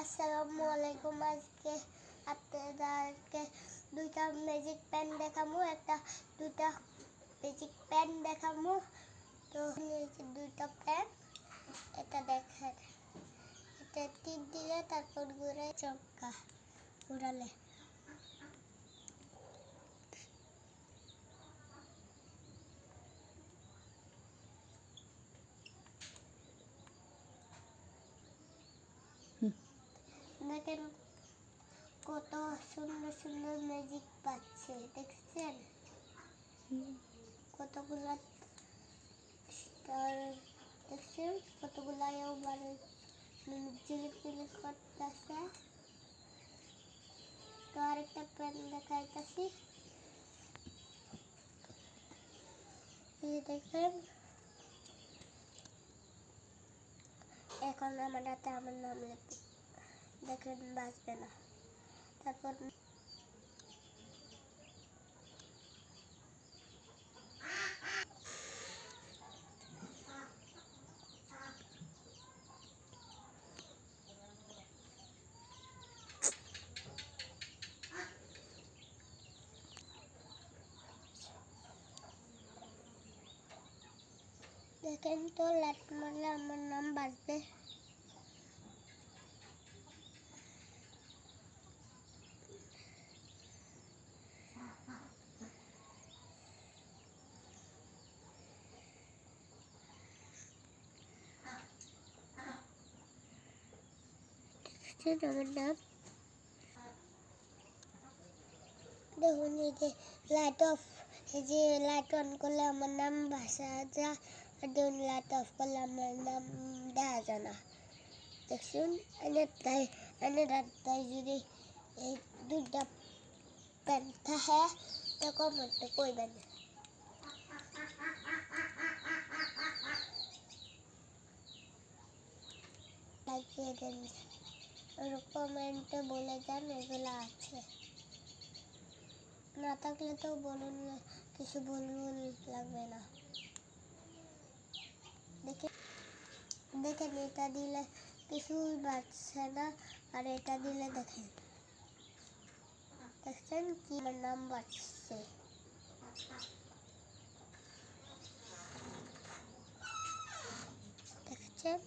আসসালামু আলাইকুম। আজকে আপনাদেরকে দুইটা ম্যাজিক পেন দেখাবো, দুইটা ম্যাজিক পেন দেখাবো। তো দুইটা পেন, এটা দেখেন, এটা টিপ দিলে তারপর ঘুরে চমকা ঘুরালে দেখেন কত সুন্দর সুন্দর ম্যাজিক পাচ্ছে, দেখছেন কতগুলা স্টার, দেখছেন কতগুলা মানে ঝিলিক ঝিলিক করতেছে। তো আরেকটা পেন দেখাইতেছি, দেখেন এখন আমার হাতে আমার নাম লিখতে, দেখেন বাঁচবে না। তারপর দেখেন তো লাইট মারলে আমার নাম বাঁচবে। আমার নাম দেখুন, এই যে লাইট অফ, এই যে লাইট অন করলে আমার নাম ভাসা যায়, আর দেখুন লাইট অফ করলে আমার নাম দেখা যায় না। দেখুন তাই যদি এই দুটা পেন থাকে তো কমেন্টে কইবেন। লাইক দিয়ে দেন, কমেন্টে বলে যান এগুলো আছে, না থাকলে তো বলুন, কিছু বলুন, লাগবে না। দেখেন এটা দিলে কিছুই বাড়ছে না, আর এটা দিলে দেখেন, দেখছেন কি আমার নাম বাড়ছে, দেখছেন।